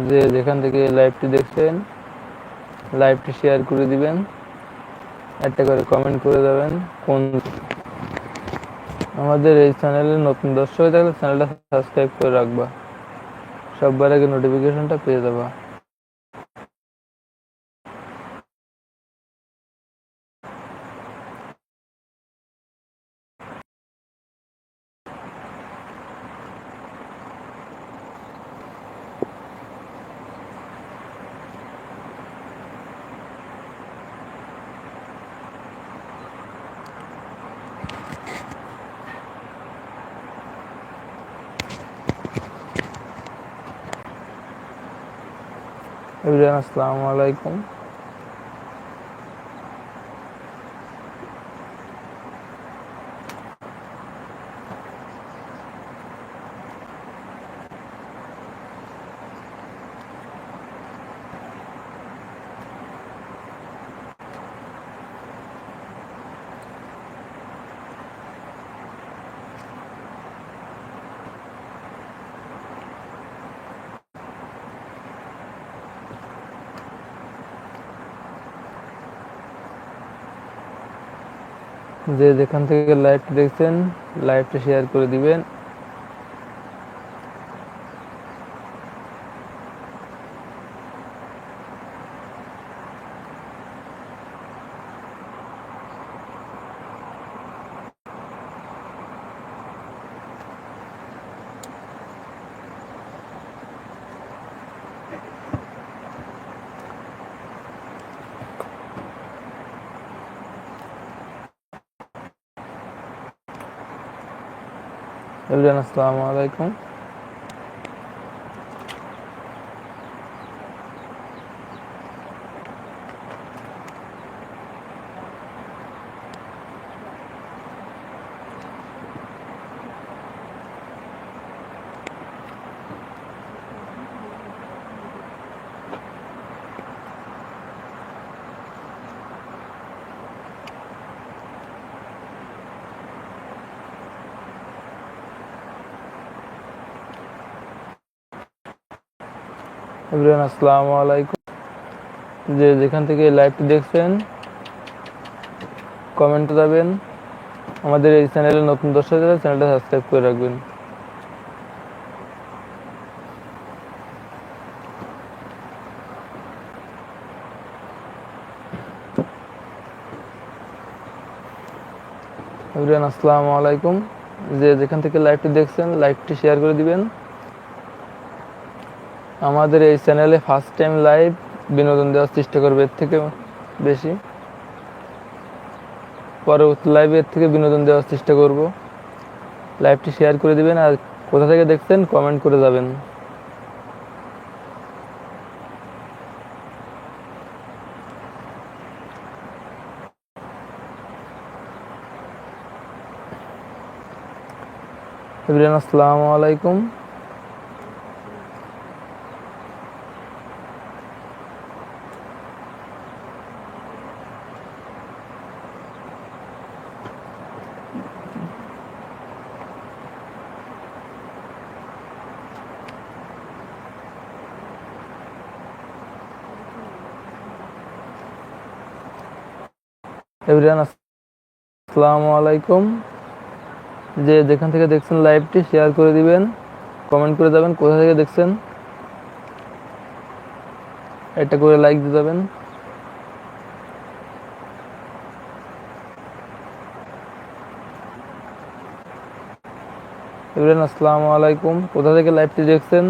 যে যেখান থেকে লাইভটি দেখছেন লাইভটি শেয়ার করে দিবেন, একটা করে কমেন্ট করে দেবেন। আমাদের এই চ্যানেলে নতুন দর্শক হয়ে থাকলে চ্যানেলটা সাবস্ক্রাইব করে রাখবা, সবার আগে নোটিফিকেশনটা পেয়ে যাবা। এভরিওয়ান, আসসালামু আলাইকুম। যে যেখান থেকে লাইভটি দেখছেন লাইভটি শেয়ার করে দিবেন। এভরিওয়ান, আসসালামু আলাইকুম। এভরিওয়ান, আসসালামু আলাইকুম। যে যেখান থেকে লাইভটি দেখছেন কমেন্ট যাবেন। আমাদের এই চ্যানেলে নতুন দর্শক হলে চ্যানেলটা সাবস্ক্রাইব করে রাখবেন। এভরিওয়ান, আসসালামু আলাইকুম। যে যেখান থেকে লাইভটি দেখছেন লাইভটি শেয়ার করে দিবেন। আমাদের এই চ্যানেলে ফার্স্ট টাইম লাইভ, বিনোদন দেওয়ার চেষ্টা করবে এর থেকে বেশি। পরবর্তী লাইভে এর থেকে বিনোদন দেওয়ার চেষ্টা করব। লাইভটি শেয়ার করে দিবেন আর কোথা থেকে দেখছেন কমেন্ট করে যাবেন। এভরিওয়ান, আসসালামু আলাইকুম। এভরিওয়ান, আসসালামু আলাইকুম। যে যেখান থেকে দেখছেন লাইভটি শেয়ার করে দিবেন, কমেন্ট করে যাবেন কোথা থেকে দেখছেন, একটা করে লাইক দিয়ে যাবেন। এভরিওয়ান, আসসালামু আলাইকুম। কোথা থেকে লাইভটি দেখছেন?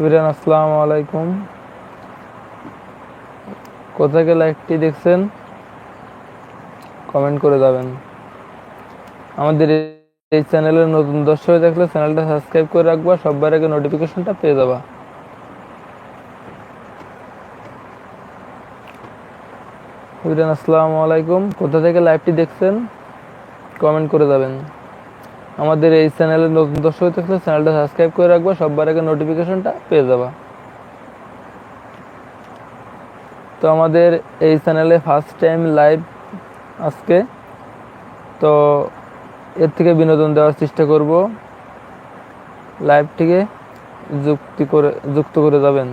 এভরিওয়ান, আসসালামু আলাইকুম। কোথা থেকে লাইভটি দেখছেন কমেন্ট করে যাবেন। আমাদের এই চ্যানেলের নতুন দর্শক হয়ে থাকলে চ্যানেলটা সাবস্ক্রাইব করে রাখবা, সবার আগে নোটিফিকেশনটা পেয়ে যাবা। এভরিওয়ান আসসালামু আলাইকুম। কোথা থেকে লাইভটি দেখছেন কমেন্ট করে যাবেন। আমাদের এই চ্যানেলে নতুন দর্শক থাকলে চ্যানেলটা সাবস্ক্রাইব করে রাখবা, সবার আগে নোটিফিকেশনটা পেয়ে যাবা। তো আমাদের এই চ্যানেলে ফার্স্ট টাইম লাইভ আজকে, তো এর থেকে বিনোদন দেওয়ার চেষ্টা করব। লাইভটিকে যুক্ত করে যাবেন।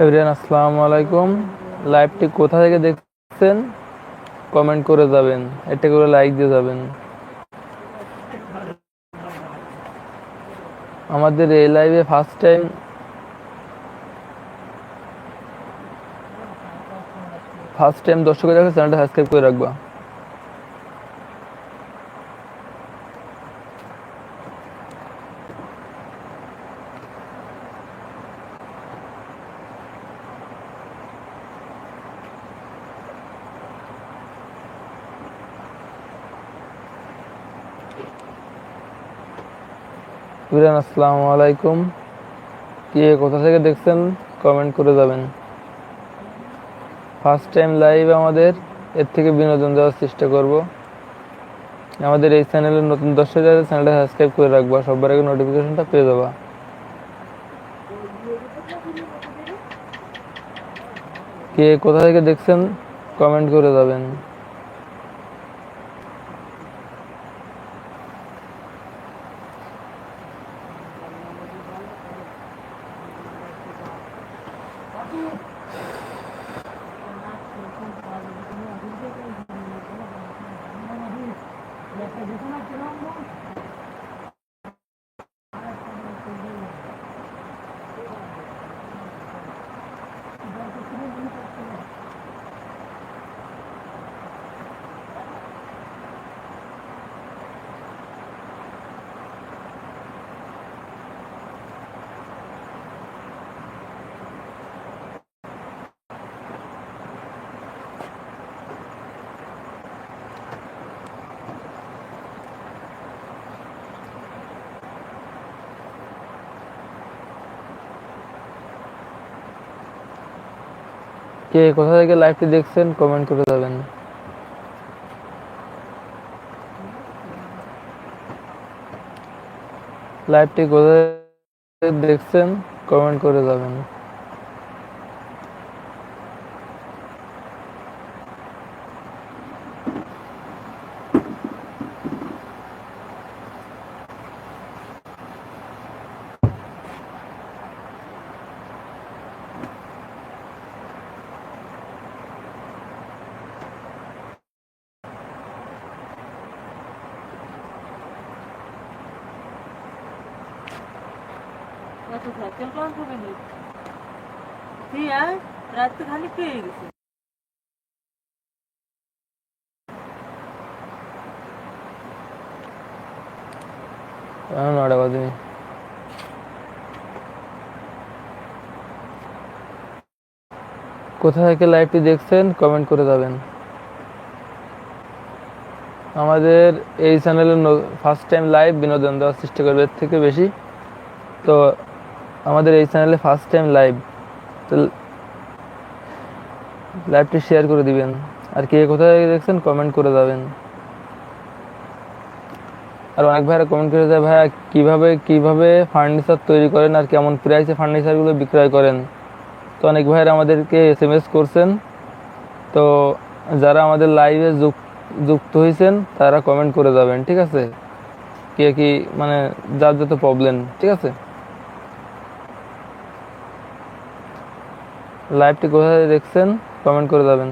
এভরিওয়ান আসসালামু আলাইকুম। লাইভটি কোথা থেকে দেখছেন কমেন্ট করে যাবেন, একটা করে লাইক দিয়ে যাবেন। আমাদের এই লাইভে ফার্স্ট টাইম দর্শক দেখে চ্যানেলটা সাবস্ক্রাইব করে রাখবা। এভরিওয়ান আসসালামু আলাইকুম। কে কোথা থেকে দেখছেন কমেন্ট করে যাবেন। ফার্স্ট টাইম লাইভ আমাদের, এর থেকে বিনোদন দেওয়ার চেষ্টা করব। আমাদের এই চ্যানেলের নতুন দর্শক যারা চ্যানেলটা সাবস্ক্রাইব করে রাখবা, সবার আগে নোটিফিকেশনটা পেয়ে যাবা। কে কোথা থেকে দেখছেন কমেন্ট করে যাবেন। কে কোথা থেকে লাইভটি দেখছেন কমেন্ট করে যাবেন। লাইভটি কোথা থেকে দেখছেন কমেন্ট করে যাবেন। রাত খালি পেয়ে গেছে। নটা বাজে। কোথা থেকে লাইভটি দেখছেন কমেন্ট করে যাবেন। আমাদের এই চ্যানেলে ফার্স্ট টাইম লাইভ বিনোদন দেওয়ার চেষ্টা করবে, এর থেকে বেশি। তো আমাদের এই চ্যানেলে ফার্স্ট টাইম লাইভ, তো লাইভটি শেয়ার করে দিবেন। আর কে কোথা থেকে দেখছেন কমেন্ট করে যাবেন। আর অনেক ভাইরা কমেন্ট করে যায়, ভাইয়া কিভাবে ফার্নিচার তৈরি করেন আর কেমন প্রাইসে ফার্নিচারগুলো বিক্রয় করেন। তো অনেক ভাইয়েরা আমাদেরকে SMS করছেন। তো যারা আমাদের লাইভে যুক্ত হয়েছেন তারা কমেন্ট করে যাবেন, ঠিক আছে? কে কি মানে যার যত প্রবলেম, ঠিক আছে? লাইভটি কোথায় দেখছেন কমেন্ট করে যাবেন।